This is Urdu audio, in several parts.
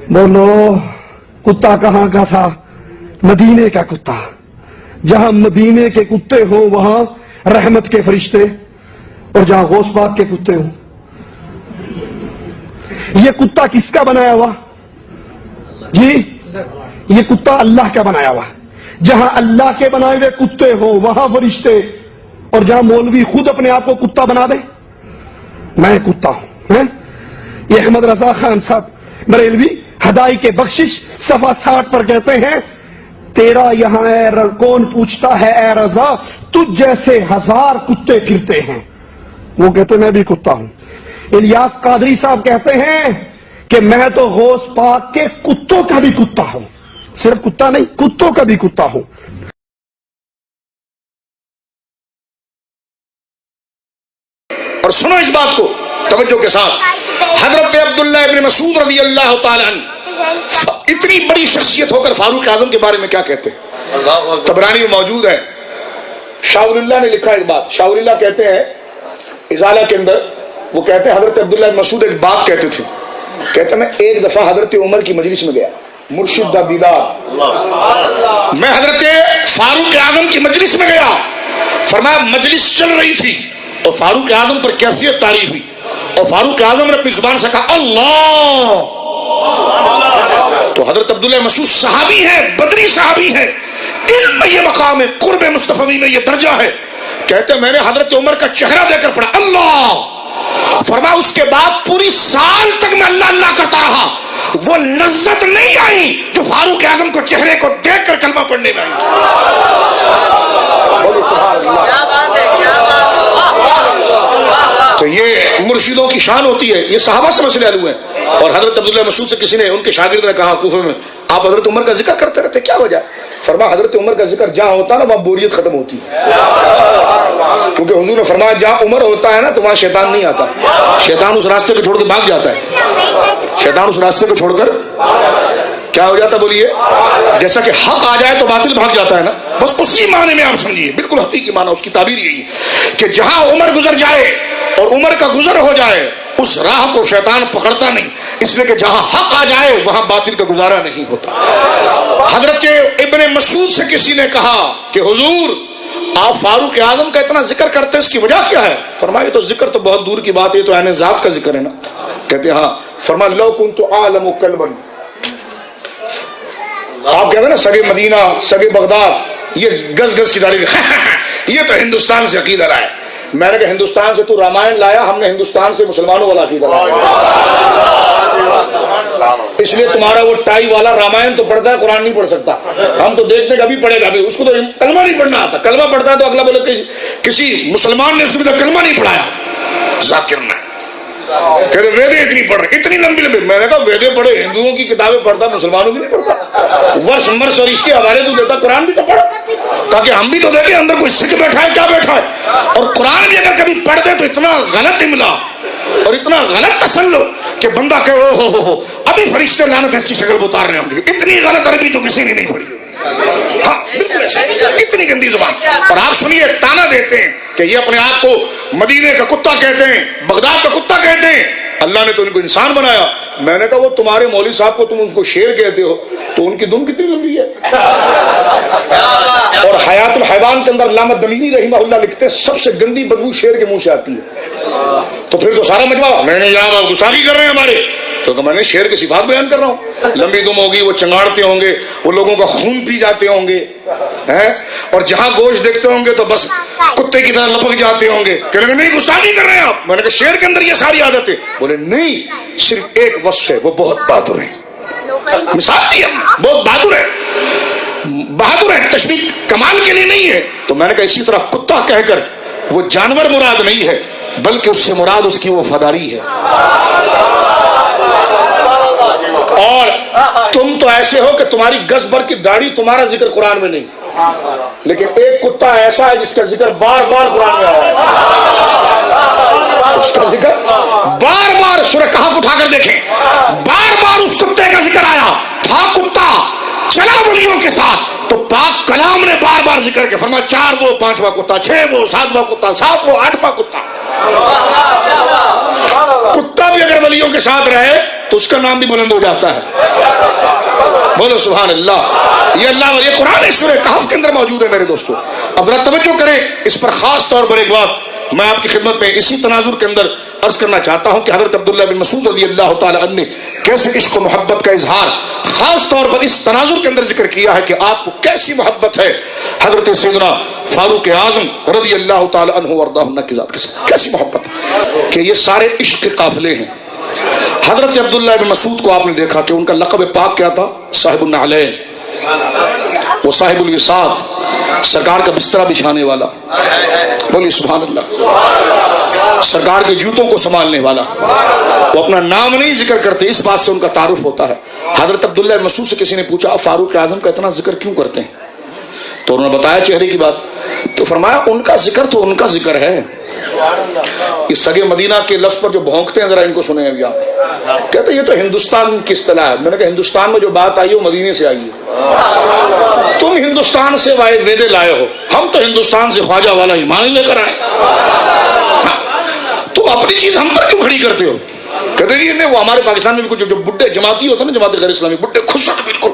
بولو کتا کہاں کا تھا؟ مدینے کا کتا. جہاں مدینے کے کتے ہوں وہاں رحمت کے فرشتے، اور جہاں غوث پاک کے کتے ہوں. یہ کتا کس کا بنایا ہوا؟ جی یہ کتا اللہ کا بنایا ہوا. جہاں اللہ کے بنائے ہوئے کتے ہوں وہاں فرشتے، اور جہاں مولوی خود اپنے آپ کو کتا بنا دے، میں کتا ہوں. یہ احمد رضا خان صاحب بریلوی ہدائی کے بخشش صفحہ 60 پر کہتے ہیں، تیرا یہاں اے کون پوچھتا ہے اے رضا، تجھ جیسے ہزار کتے پھرتے ہیں. وہ کہتے میں بھی کتا ہوں. الیاس قادری صاحب کہتے ہیں کہ میں تو غوث پاک کے کتوں کا بھی کتا ہوں، صرف کتا نہیں کتوں کا بھی کتا ہوں. اور سنو اس بات کو توجہ کے ساتھ، حضرت عبداللہ ابن مسعود رضی اللہ تعالی عنہ اتنی بڑی شخصیت ہو کر فاروق اعظم کے بارے میں کیا کہتے ہیں؟ طبرانی میں موجود ہے. شاہ ولی اللہ نے لکھا ایک بات. شاہ ولی اللہ کہتے ہیں ازالہ کے اندر، وہ کہتے ہیں حضرت عبداللہ ابن مسعود ایک بات کہتے تھے، کہتے میں ایک دفعہ حضرت عمر کی مجلس میں گیا، مرشد دا دیدار، میں حضرت فاروق اعظم کی مجلس میں گیا. فرمایا مجلس چل رہی تھی اور فاروق اعظم پر کیفیت طاری ہوئی، اور فاروق اعظم نے اپنی زبان سے کہا اللہ. تو حضرت عبداللہ مسعود صحابی ہے، بدری صحابی ہے، علم میں یہ مقام ہے، قرب مصطفی میں یہ درجہ ہے. کہتے میں نے حضرت عمر کا چہرہ دے کر پڑھا اللہ. فرمایا اس کے بعد پوری سال تک میں اللہ اللہ کرتا رہا، وہ لذت نہیں آئی جو فاروق اعظم کو چہرے کو دیکھ کر کلمہ پڑھنے میں آئی. تو یہ مرشدوں کی شان ہوتی ہے. یہ صحابہ سے مسئلے حل ہوئے ہیں. اور حضرت عبداللہ مسعود سے کسی نے، ان کے شاگرد نے کہا کوفہ میں، آپ حضرت عمر کا ذکر کرتے رہتے کیا وجہ؟ فرمایا حضرت عمر کا ذکر جہاں ہوتا ہے نا وہاں بوریت ختم ہوتی ہے. کیونکہ حضور نے فرمایا جہاں عمر ہوتا ہے نا تو وہاں شیطان نہیں آتا، شیطان اس راستے کو چھوڑ کے بھاگ جاتا ہے. شیطان اس راستے کو چھوڑ کر کیا ہو جاتا بولیے؟ جیسا کہ حق آ جائے تو باطل بھاگ جاتا ہے نا، بس اسی معنی میں آپ سمجھیے، بالکل حقیقی معنی اس کی تعبیر یہی ہے کہ جہاں عمر گزر جائے اور عمر کا گزر ہو جائے اس راہ کو شیطان پکڑتا نہیں، اس لیے کہ جہاں حق آ جائے وہاں باطل کا گزارا نہیں ہوتا. حضرت ابن مسعود سے کسی نے کہا کہ حضور آپ فاروق اعظم کا اتنا ذکر کرتے اس کی وجہ کیا ہے؟ فرمایا تو ذکر تو بہت دور کی بات ہے، تو عین ذات کا ذکر ہے نا. کہتے ہاں. فرمایا لو کنت اعلم کلبا، آپ کہتے ہیں نا سگے مدینہ سگے بغداد، یہ گز گز کی داڑھی یہ تو ہندوستان سے عقیدہ لائے. میں نے کہا ہندوستان سے تو رامائن لایا، ہم نے ہندوستان سے مسلمانوں والا عقیدہ لایا. اس لیے تمہارا وہ ٹائی والا رامائن تو پڑھتا ہے، قرآن نہیں پڑھ سکتا. ہم تو دیکھتے کبھی پڑھے گا، اس کو تو کلمہ نہیں پڑھنا آتا. کلمہ پڑھتا ہے تو اگلا بولے کسی مسلمان نے اس کو کلمہ نہیں پڑھایا. ذاکر نے کہتے ویدے اتنی پڑھ رہے، اتنی لمبی لمبی. میں نے کہا ویدے پڑھے، ہندوؤں کی کتابیں پڑھتا، مسلمانوں کی نہیں پڑھتا. ورس مرس اور اس کے حوالے تو دیتا، قرآن بھی تو پڑھا تاکہ ہم بھی تو دیکھیں اندر کوئی سکھ بیٹھا ہے کیا بیٹھا ہے. اور قرآن بھی اگر کبھی پڑھ دے تو اتنا غلط املا اور اتنا غلط تسلط کہ بندہ کہ او ہو ابھی فرشتے لعنت اس کی شکل کو اتار رہے ہوں گے. اتنی غلط عربی تو کسی نے نہیں پڑھی. ہاں بالکل اتنی گندی زبان. اور آپ سنیے تانا دیتے ہیں کہ یہ اپنے آپ کو مدینے کا کتا کہتے ہیں، بغداد کا کتا کہتے ہیں. اللہ نے تو ان کو انسان بنایا. میں نے کہا وہ تمہارے مولوی صاحب کو تم ان کو شیر کہتے ہو تو ان کی دم کتنی لمبی ہے. اور حیات الحیوان کے اندر علامہ دلیلی رحمہ اللہ لکھتے ہیں سب سے گندی بدبو شیر کے منہ سے آتی ہے. تو پھر تو سارا مجمع میں نے یار گستاخی کر رہے ہیں ہمارے، تو میں نے شیر کی صفات بیان کر رہا ہوں. لمبی دم ہوگی، وہ چنگاڑتے ہوں گے، وہ لوگوں کا خون پی جاتے ہوں گے، اور جہاں گوشت دیکھتے ہوں گے تو بس کتے کی طرح لپک جاتے ہوں گے. کہنے لگے نہیں گستاخی کر رہے ہیں آپ. میں نے کہا شیر کے اندر یہ ساری عادت ہے. بولے نہیں، صرف ایک وصف ہے، وہ بہت بہادر ہے. مثال دی بہت بہادر ہے، بہادر ہے، تشبیہ کمال کے لیے نہیں ہے. تو میں نے کہا اسی طرح کتا کہہ کر وہ جانور مراد نہیں ہے، بلکہ اس سے مراد اس کی وفاداری ہے. اور تم تو ایسے ہو کہ تمہاری گز بھر کی داڑھی تمہارا ذکر قرآن میں نہیں، لیکن ایک کتا ایسا ہے جس کا ذکر بار بار قرآن میں آیا ہے. اس کا ذکر بار بار سورہ کہف اٹھا کر دیکھیں، بار بار اس کتے کا ذکر آیا. تھا کتا چلا ولیوں کے ساتھ تو پاک کلام نے بار بار ذکر کیا. فرمایا 4 وہ 5واں کتا، 6 وہ 7واں کتا، 7 وہ 8واں کتا. کتا بھی اگر ولیوں کے ساتھ رہے تو اس کا نام بھی بلند ہو جاتا ہے. بولو سبحان اللہ. یہ اللہ یہ قرآن سورہ کہف کے اندر موجود ہے میرے دوستو. اب ذرا توجہ کریں اس پر. خاص طور پر ایک بات میں آپ کی خدمت میں اسی تناظر کے اندر عرض کرنا چاہتا ہوں کہ حضرت عبداللہ بن مسعود رضی اللہ تعالی عنہ نے کیسے عشق و محبت کا اظہار خاص طور پر اس تناظر کے اندر ذکر کیا ہے کہ آپ کو کیسی محبت ہے حضرت سیدنا فاروق اعظم رضی اللہ تعالی عنہ وارضاہ کی ذات کے ساتھ. کیسی محبت کہ یہ سارے عشق کے قافلے ہیں. حضرت عبداللہ بن مسعود کو آپ نے دیکھا کہ ان کا لقب پاک کیا تھا؟ صاحب النعلین. وہ صاحب الوساط، سرکار کا بسترا بچھانے والا. بولیے سبحان اللہ. سرکار کے جوتوں کو سنبھالنے والا. وہ اپنا نام نہیں ذکر کرتے، اس بات سے ان کا تعارف ہوتا ہے. حضرت عبداللہ بن مسعود سے کسی نے پوچھا فاروق اعظم کا اتنا ذکر کیوں کرتے ہیں؟ تو انہوں نے بتایا چہرے کی بات. تو فرمایا ان کا ذکر تو ان کا ذکر ہے. اس سگے مدینہ کے لفظ پر جو بھونکتے ہیں ذرا ان کو سنیں ابھی آپ. کہتے ہیں یہ تو ہندوستان کی اصطلاح ہے. میں نے کہا ہندوستان میں جو بات آئی ہے وہ مدینے سے آئی ہے. تم ہندوستان سے ویدے لائے ہو، ہم تو ہندوستان سے خواجہ والا ایمان لے کر آئے. تم اپنی چیز ہم پر کیوں کھڑی کرتے ہو؟ کہتے ہیں وہ ہمارے پاکستان میں بھی کچھ جو بڈھے جماعتی ہوتے ہیں نا، جماعت غیر اسلامی بڈھے خسٹ بالکل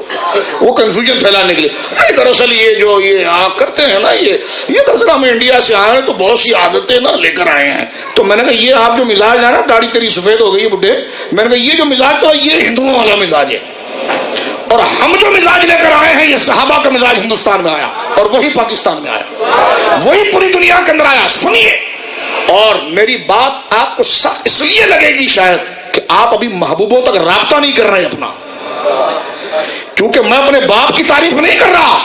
وہ کنفیوژن پھیلانے کے لیے. نہیں دراصل یہ جو یہ آپ کرتے ہیں نا یہ دراصل ہم انڈیا سے آئے ہیں تو بہت سی عادتیں نا لے کر آئے ہیں. تو میں نے کہا یہ آپ جو مزاج ہے نا، داڑھی تیری سفید ہو گئی ہے بڈھے، میں نے کہا یہ جو مزاج تو یہ ہندوؤں والا مزاج ہے، اور ہم جو مزاج لے کر آئے ہیں یہ صحابہ کا مزاج ہندوستان میں آیا اور وہی پاکستان میں آیا، وہی پوری دنیا کے اندر آیا. سنیے، اور میری بات آپ کو سخت اس لیے لگے گی شاید کہ آپ ابھی محبوبوں تک رابطہ نہیں کر رہے اپنا. کیونکہ میں اپنے باپ کی تعریف نہیں کر رہا،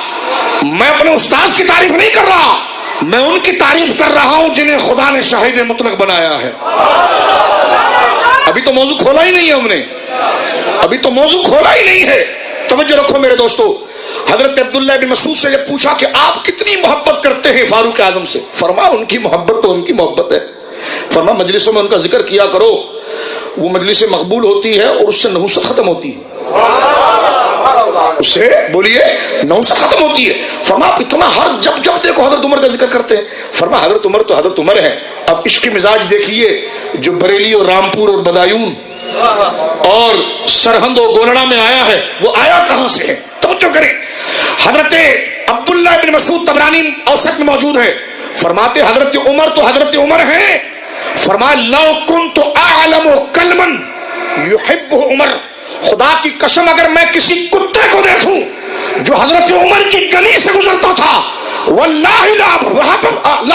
میں اپنے استاذ کی تعریف نہیں کر رہا، میں ان کی تعریف کر رہا ہوں جنہیں خدا نے شاہد مطلق بنایا ہے. ابھی تو موضوع کھولا ہی نہیں ہے ہم نے، ابھی تو موضوع کھولا ہی نہیں ہے. توجہ رکھو میرے دوستو. حضرت عبداللہ بن مسعود سے جب پوچھا کہ آپ کتنی محبت کرتے ہیں فاروق اعظم سے، فرمایا ان کی محبت تو ان کی محبت ہے. فرمایا مجلسوں میں ان کا ذکر کیا کرو، وہ مجلس مقبول ہوتی ہے اور اس سے نحوست ختم ہوتی ہے. اس سے بولیے نحوست ختم ہوتی ہے. فرمایا اتنا ہر جب دیکھو حضرت عمر کا ذکر کرتے ہیں. فرمایا حضرت عمر تو حضرت عمر ہے. اب عشق کی مزاج دیکھیے جو بریلی اور رامپور اور بدایون اور سرہند و گولڑا میں آیا ہے، وہ آیا کہاں سے ہے؟ توجہ کریں. حضرت عبداللہ بن مسعود طبرانی اوسط میں موجود ہے. فرماتے حضرت عمر تو حضرت عمر ہیں. فرمایا لو کنت اعلم کلما یحبہ عمر، خدا کی قسم اگر میں کسی کتے کو دیکھوں جو حضرت عمر کی گلی سے گزرتا تھا، واللہ لا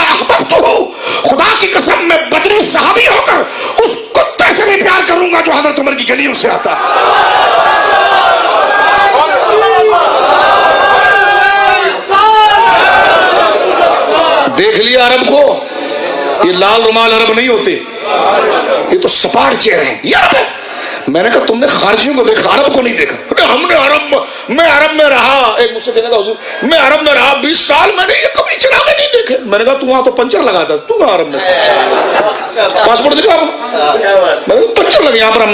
احببتہ، خدا کی قسم میں بدری صحابی ہو کر اس کتے سے بھی پیار کروں گا جو حضرت عمر کی گلیوں سے آتا. دیکھ لیا عرب کو، یہ لال رومال عرب نہیں ہوتے، یہ تو سپاٹ چہرے ہیں. یاد ہے میں نے کہا تم نے خارجیوں کو دیکھا، عرب کو نہیں دیکھا. ہم نے میں عرب میں رہا، ایک مجھ سے کہنے کا حضور میں عرب میں رہا 20 سال، میں نے یہ کبھی چراغے نہیں دیکھے. میں نے کہا تو وہاں تو پنچر لگا تھا، تو عرب میں پاسپورٹ دکھا، میں نے کہا پنچر لگے یہاں پر. ہم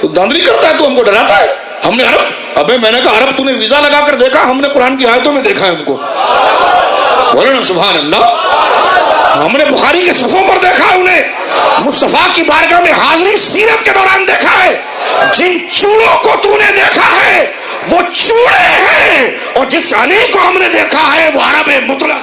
دھاندلی کرتا ہے تو ہم کو ڈراتا ہے. ہم نے عرب، ابے میں نے کہا عرب تو نے ویزا لگا کر دیکھا، ہم نے قرآن کی آیتوں میں دیکھا ہے ان کو. بولے نا سبحان اللہ. ہم نے بخاری کے صفوں پر دیکھا ہے انہیں، مصطفیٰ کی بارگاہ میں حاضری سیرت کے دوران دیکھا ہے. جن چوڑوں کو تو نے دیکھا ہے وہ چوڑے ہیں، اور جس علی کو ہم نے دیکھا ہے وہ عرب مطلق.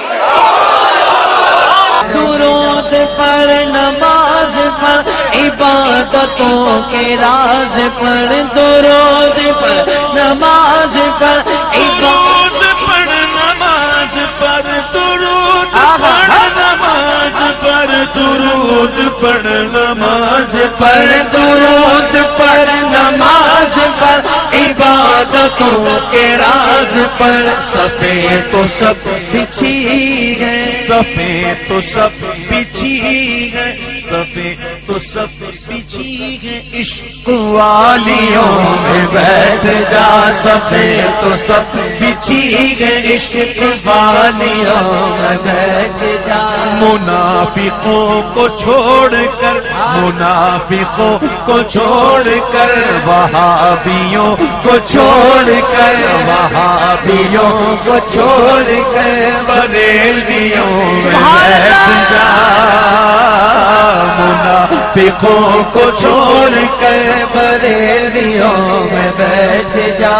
درود پر نماز پر عبادتوں کے راز پر، درود پر نماز پر عبادت پر، نماز پر درود پر نماز پر، درود پر نماز پر، درود پر نماز پر عبادتوں کے راز پر. صفے تو سب بچھی گئے، صفے تو سب بچھی گئے، صفے تو سب بچھی گئے. عشق والیوں میں بیٹھ جا، صفے تو سب چیخ عشق والیوں میں بیٹھ جا منافقوں کو چھوڑ کر منافقوں کو چھوڑ کر وہابیوں کو چھوڑ کر وہابیوں کو چھوڑ کر بریلویوں میں سبحان بیٹھ اللہ جا منافقوں کو چھوڑ کر بریلویوں میں بیٹھ جا